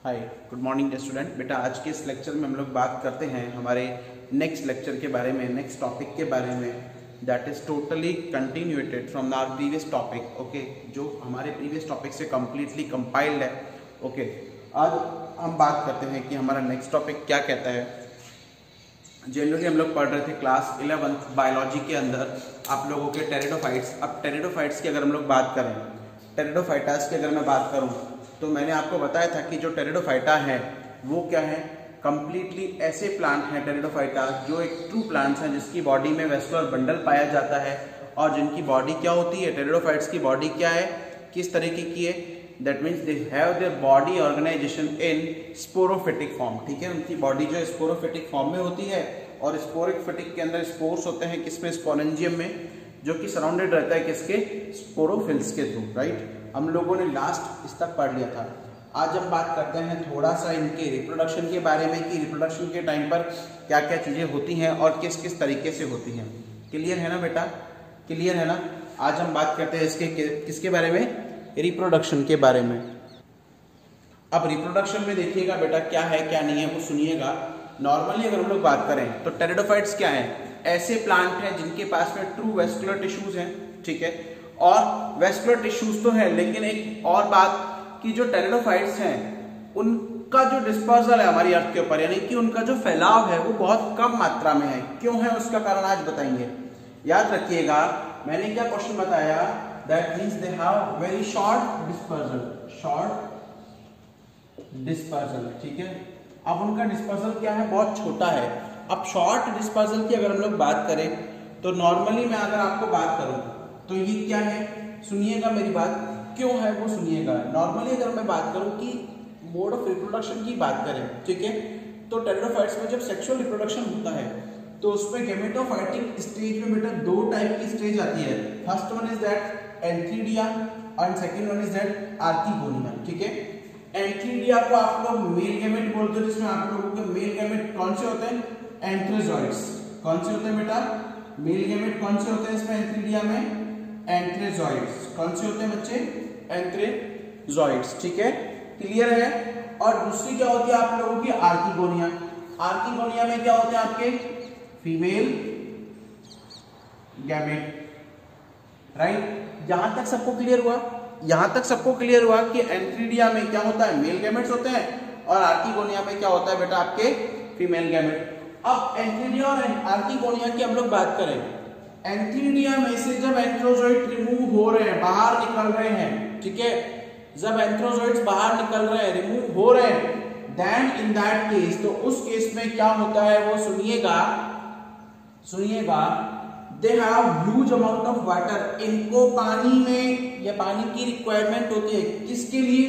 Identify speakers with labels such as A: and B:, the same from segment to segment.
A: हाय, good morning student. बेटा आज के इस लेक्चर में हम लोग बात करते हैं हमारे नेक्स्ट लेक्चर के बारे में, नेक्स्ट टॉपिक के बारे में, that is totally continuated from our previous topic. Okay, जो हमारे प्रीवियस टॉपिक से कम्प्लीटली कंपाइल्ड है। ओके, आज हम बात करते हैं कि हमारा नेक्स्ट टॉपिक क्या कहता है। जनरली हम लोग पढ़ रहे थे क्लास 11 बायोलॉजी के अंदर आप लोगों के टेरिडोफाइट्स। अब टेरिडोफाइट्स की अगर हम लोग बात करें, टेरिडोफाइटास की अगर मैं बात करूं तो मैंने आपको बताया था कि जो टेरिडोफाइटा है वो क्या है, कंप्लीटली ऐसे प्लांट हैं टेरिडोफाइटा जो एक ट्रू प्लांट्स हैं जिसकी बॉडी में वेस्कुलर बंडल पाया जाता है और जिनकी बॉडी क्या होती है, टेरिडोफाइट्स की बॉडी क्या है, किस तरीके की है, that means they have their body organisation in sporophytic form. ठीक है, उनकी बॉडी जो स्पोरोफिटिक फॉर्म में होती है और स्पोरोफिटिक के अंदर स्पोर्स होते हैं किसमें, स्पोरेंजियम में, जो कि सराउंडेड रहता है किसके, स्पोरोफिल्स के थ्रू। राइट, हम लोगों ने लास्ट इस तक पढ़ लिया था। आज हम बात करते हैं थोड़ा सा इनके रिप्रोडक्शन के बारे में कि रिप्रोडक्शन के टाइम पर क्या क्या चीजें होती हैं और किस किस तरीके से होती हैं। क्लियर है ना बेटा, क्लियर है ना। आज हम बात करते हैं इसके किसके बारे में, रिप्रोडक्शन के बारे में। अब रिप्रोडक्शन में देखिएगा बेटा क्या है क्या नहीं है वो सुनिएगा। नॉर्मली अगर हम लोग बात करें तो टेरिडोफाइट्स क्या है, ऐसे प्लांट हैं जिनके पास में ट्रू वेस्कुलर टिश्यूज हैं। ठीक है, और वेस्कुलर टिश्यूज तो है, लेकिन एक और बात कि जो टेरिडोफाइट्स हैं उनका जो डिस्पर्सल है हमारी अर्थ के ऊपर, यानी कि उनका जो फैलाव है वो बहुत कम मात्रा में है। क्यों है उसका कारण आज बताएंगे। याद रखिएगा मैंने क्या क्वेश्चन बताया, that means they have very short dispersal, short dispersal. ठीक है, अब उनका डिस्पर्सल क्या है, बहुत छोटा है। अब शॉर्ट डिस्पर्सल की अगर हम लोग बात करें तो नॉर्मली मैं अगर आपको बात करूं तो ये क्या है, सुनिएगा मेरी बात, क्यों है वो सुनिएगा। नॉर्मली अगर मैं बात करूं कि मोड ऑफ रिप्रोडक्शन की बात करें, ठीक है, तो टेरिडोफाइट्स में जब सेक्सुअल रिप्रोडक्शन होता है तो उसमें गैमेटोफाइटिक स्टेज में बेटा दो टाइप की स्टेज आती है। First one is that antheridia and second one is that archegonia. ठीक है, एंथीडिया को आप लोग मेल गैमेट बोलते हो, जिसमें आप लोगों के मेल गैमेट कौन से होते हैं, एंथ्रोजॉइड्स। कौन से होते हैं बेटा, मेल गैमेट कौन से होते हैं इसमें एंथीडिया में, एंथ्रोजॉइड्स। कौन से होते हैं बच्चे, एंथ्रोजॉइड्स। ठीक है, क्लियर है। और दूसरी क्या होती है आप लोगों की, आर्किगोनिया। आर्किगोनिया में क्या होते हैं आपके, फीमेल गैमेट। राइट, यहां तक सबको क्लियर हुआ, यहां तक सबको क्लियर हुआ कि एंथीडिया में क्या होता है, मेल गैमेट्स होते हैं, और आर्किगोनिया में क्या होता है बेटा आपके, फीमेल गैमेट। अब एंथीडिया और आर्किगोनिया की हम लोग बात करें, एंथीडिया में से जब एंथ्रोजॉइड रिमूव हो रहे हैं, बाहर निकल रहे हैं, ठीक है, जब एंथ्रोजॉइड्स बाहर निकल रहे हैं, रिमूव हो रहे हैं, देन इन दैट केस, तो उस केस में क्या होता है वो सुनिएगा, सुनिएगा, they have huge amount of water. इनको पानी में या पानी की रिक्वायरमेंट होती है, किसके लिए,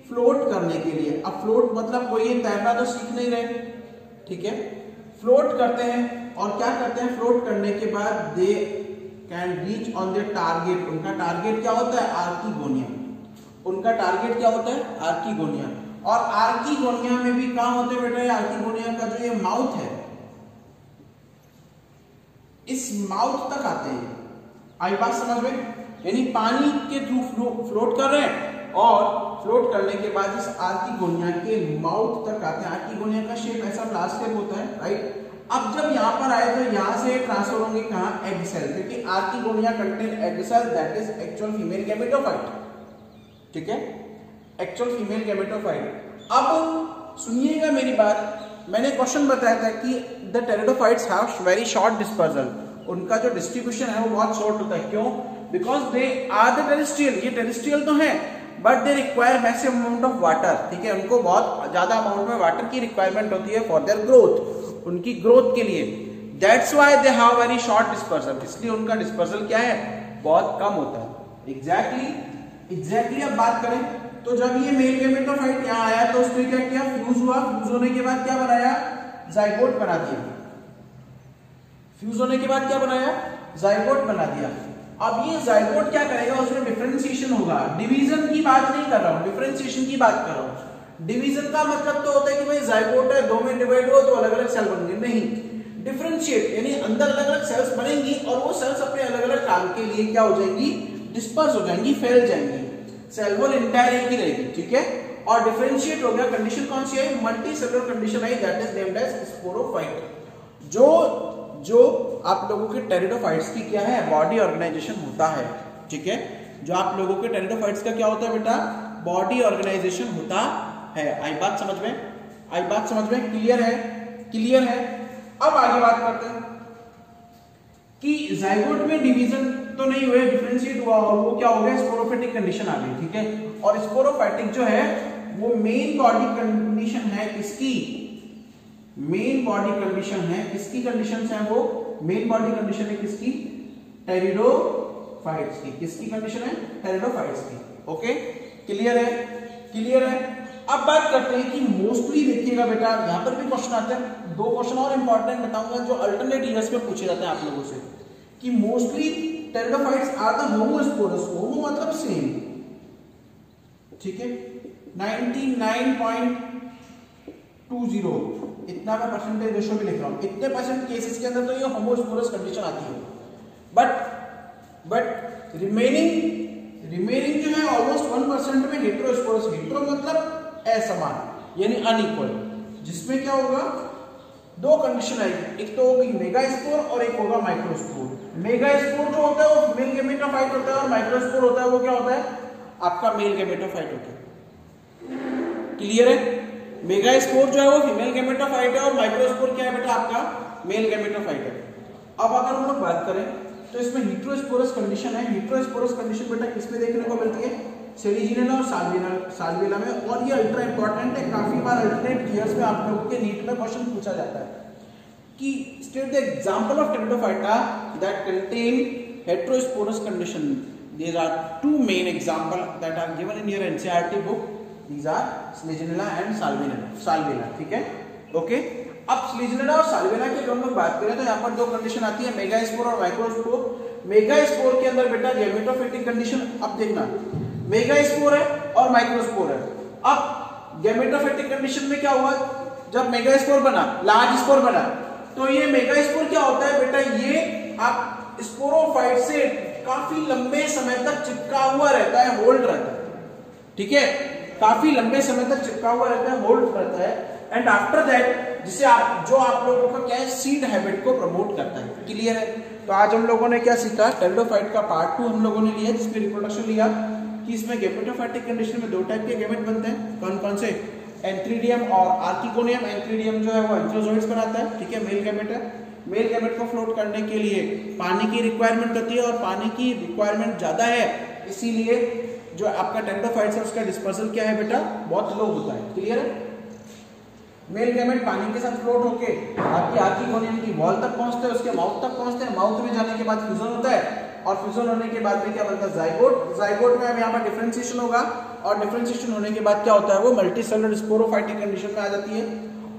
A: फ्लोट करने के लिए। अब फ्लोट मतलब कोई ये तैरना तो सीख नहीं रहे, ठीक है, फ्लोट करते हैं और क्या करते हैं, फ्लोट करने के बाद they can reach on their target. उनका टारगेट क्या होता है, आर्किगोनिया। उनका टारगेट क्या होता है, आर्किगोनिया। और आर्किगोनिया में भी कहां होते हैं बेटा, आर्किगोनिया का जो ये माउथ है, इस माउथ तक आते हैं। आई बात समझ में, यानी पानी के थ्रू फ्लोट कर रहे हैं और फ्लोट करने के बाद इस आर्किगोनिया के माउथ तक आते हैं। आर्किगोनिया का शेप ऐसा फ्लास्क शेप होता है। राइट, अब जब यहां पर आए तो यहां से ट्रांसफर होंगे कहां, एग सेल, क्योंकि archegonia contain egg cell, that is actual female gametophyte. ठीक है, एक्चुअल फीमेल गैमेटोफाइट। अब सुनिएगा मेरी बात, मैंने क्वेश्चन बताया था कि the pteridophytes have very short dispersal. उनका जो डिस्ट्रीब्यूशन है वो बहुत शॉर्ट होता है। क्यों, because they are the terrestrial, ये टेरेस्ट्रियल तो है but they require massive amount of water. ठीक है, उनको बहुत ज्यादा अमाउंट में वाटर की रिक्वायरमेंट होती है फॉर देयर ग्रोथ, उनकी ग्रोथ के लिए। That's why they have very short dispersal, इसलिए उनका डिस्पर्सल क्या है, बहुत कम होता है। एग्जैक्टली अब बात करें तो जब ये मेल गैमेटोफाइट यहाँ आया तो उसने क्या किया, फ्यूज हुआ, फ्यूज होने के बाद क्या बनाया, जाइगोट बना दिया। फ्यूज होने के बाद क्या बनाया, जाइगोट बना दिया। अब ये जाइगोट क्या करेगा, उसमें डिफरेंशिएशन होगा। डिवीजन की बात नहीं कर रहा हूं, डिफरेंशिएशन की बात कर रहा हूं। डिवीजन का मतलब तो होता है कि भाई जाइगोट है, दो में डिवाइड हो तो अलग अलग सेल बनेंगे, नहीं, डिफरेंशिएट यानी अंदर अलग अलग सेल्स बनेंगी और वो सेल्स अपने अलग अलग काम के लिए क्या हो जाएंगी, डिस्पर्स हो जाएंगी, फैल जाएंगी। सेल वॉल इंटायर एक ही रहेगी। ठीक है, और डिफरेंशिएट हो गया, कंडीशन कौन सी आई, मल्टी सेलुलर कंडीशन आई, that is named as sporophyte. जो आप लोगों के टेरिडोफाइट्स की क्या है, बॉडी ऑर्गेनाइजेशन होता है, ठीक है, जो आप लोगों के टेरिडोफाइट्स का क्या होता है बेटा, बॉडी ऑर्गेनाइजेशन होता है। आई बात समझ में, आई बात समझ में, क्लियर है, क्लियर है। अब आगे बात करते हैं कि जाइगोट में डिवीजन तो नहीं हुए, डिफरेंशिएट हुआ और वो क्या हो गया, स्पोरोफाइटिक कंडीशन आ गई, ठीक है। और स्पोरोफाइटिक जो है वो मेन बॉडी कंडीशन है किसकी, मेन बॉडी कंडीशन है किसकी, कंडीशन है वो मेन बॉडी कंडीशन है किसकी, टेरिडोफाइट्स की। किसकी कंडीशन है, टेरिडोफाइट्स की। ओके, क्लियर है, क्लियर है। अब बात करते हैं कि मोस्टली देखिएगा बेटा, यहां पर भी क्वेश्चन आते हैं, दो क्वेश्चन और इंपॉर्टेंट बताऊंगा जो अल्टरनेट ईयर्स में पूछे जाते हैं आप लोगों से, कि mostly pteridophytes are the homosporous, homo मतलब सेम, ठीक है, 99.20 इतना मैं परसेंटेज रेशो भी लिख रहा हूं, इतने परसेंट केसेस के अंदर तो ये होमोस्पोरस कंडीशन आती है। बट रिमेनिंग जो है ऑलमोस्ट 1% में हेटेरोस्पोरस, हेटेरो मतलब असमान यानी अनइक्वल, जिसमें क्या होगा, दो कंडीशन आएगी, एक तो होगी मेगास्पोर और एक होगा माइक्रोस्पोर। मेगास्पोर जो होता है वो मेल गैमेटोफाइट होता है और माइक्रोस्पोर होता है वो क्या होता है, आपका मेल गैमेटोफाइट होता है। क्लियर है, मेगास्पोर जो है वो फीमेल गैमेटोफाइट है और माइक्रोस्पोर क्या है बेटा, आपका मेल गैमेटोफाइट है। अब अगर हम लोग बात करें तो इसमें हेटेरोस्पोरस कंडीशन है। हेटेरोस्पोरस कंडीशन बेटा किसमें देखने को मिलती है, सेलिजिनेला और साल्विना में, और ये अल्ट्रा इंपॉर्टेंट है, काफी बार अल्टरनेट ईयर्स में आप लोगों के नीट में क्वेश्चन पूछा जाता है कि state the example of pteridophyta that contain heterosporous condition. There are two main example that are given in your NCERT book, these are Slegionella and Salvina, ठीक है, ओके। अब Slegionella और Salvina की हम लोग बात करें तो यहाँ पर दो कंडीशन आती है, मेगास्पोर और माइक्रोस्पोर। मेगास्पोर के अंदर बेटा गैमेटोफाइटिक कंडीशन, अब देखना मेगास्पोर है और माइक्रोस्पोर है। अब गैमेटोफाइटिक कंडीशन में क्या हुआ, जब मेगास्पोर बना, लार्ज स्पोर बना, तो ये मेगास्पोर क्या होता है बेटा, ये आप स्पोरोफाइट से काफी लंबे समय तक चिपका हुआ रहता है, होल्ड रहता है, ठीक है, काफी लंबे समय तक चिपका हुआ रहता है, होल्ड रहता है, एंड आफ्टर दैट जिसे आप लोगों का क्या है, सीड हैबिट को प्रमोट करता है। क्लियर है। तो आज हम लोगों ने क्या सीखा, टेरिडोफाइट का पार्ट 2 हम लोगों ने लिया, जिसमें रिप्रोडक्शन लिया कि इसमें गैमेटोफाइटिक कंडीशन में दो टाइप के गैमेट बनते हैं, कौन कौन से, एंथ्रीडियम और आर्किगोनियम। एंथ्रीडियम जो है वो एंथ्रोजोइड्स बनाता है, ठीक है, मेल गैमेट है। मेल गैमेट को फ्लोट करने के लिए पानी की रिक्वायरमेंट होती है और पानी की रिक्वायरमेंट ज्यादा है, इसीलिए जो आपका टेरिडोफाइट्स है उसका डिस्पर्सल क्या है बेटा, बहुत लो होता है। क्लियर है। मेल गैमेट पानी के साथ फ्लोट होके आपकी आर्किगोनियम की वॉल तक पहुंचते हैं, उसके माउथ तक पहुंचते हैं, माउथ में जाने के बाद फ्यूजन होता है और फ्यूजन होने के बाद में क्या बनता है, जाइगोट। जाइगोट में अब यहाँ पर डिफरेंशिएशन होगा और डिफरेंशिएशन होने के बाद क्या होता है, वो मल्टीसेलुलर स्पोरोफाइटिक कंडीशन में आ जाती है।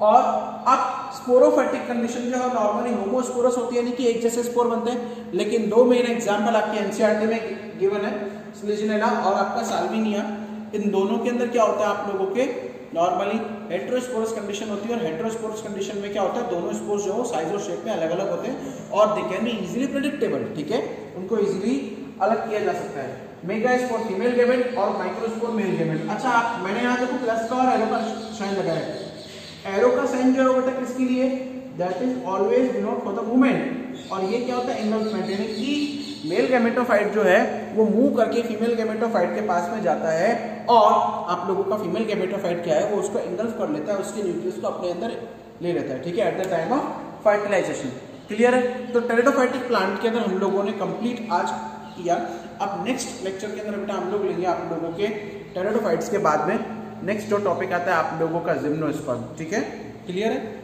A: और अब स्पोरोफाइटिक कंडीशन जो है नॉर्मली होमोस्पोरस होती है, यानी कि एक जैसे स्पोर बनते हैं, लेकिन दो मेन एग्जांपल आपके एनसीईआरटी में गिवन है, स्लेजिनेला और आपका साल्विनिया। इन दोनों के अंदर क्या होता है, आप लोगों के नॉर्मली हेटेरोस्पोरस कंडीशन होती है और हेटेरोस्पोरस कंडीशन में क्या होता है, दोनों स्पोर्स जो साइज और शेप में अलग अलग होते हैं और they can be easily predictable, ठीक है, उनको इजीली अलग किया जा सकता है। मेगास्पोर फीमेल गैमेट और माइक्रोस्पोर मेल गैमेट। अच्छा, मैंने यहाँ देखो प्लस का और एरो का साइन लगाया है। एरो का साइन जो है बेटा किसके लिए, that is always denote for the women, और ये क्या होता है, एंगल्समेंट, यानी कि मेल गैमेटोफाइट जो है वो मूव करके फीमेल गैमेटोफाइट के पास में जाता है और आप लोगों का फीमेल गैमेटोफाइट क्या है, वो उसको एंगल्फ कर लेता है, उसके न्यूक्लियस को अपने अंदर ले लेता है, ठीक है, at the time of fertilisation. Clear है। तो टेरिडोफाइटिक प्लांट के अंदर हम लोगों ने कंप्लीट आज किया। अब नेक्स्ट लेक्चर के अंदर बेटा हम लोग लेंगे आप लोगों के टेरिडोफाइट्स के बाद में नेक्स्ट जो टॉपिक आता है आप लोगों का जिम्नोस्पर्म, ठीक है, क्लियर है।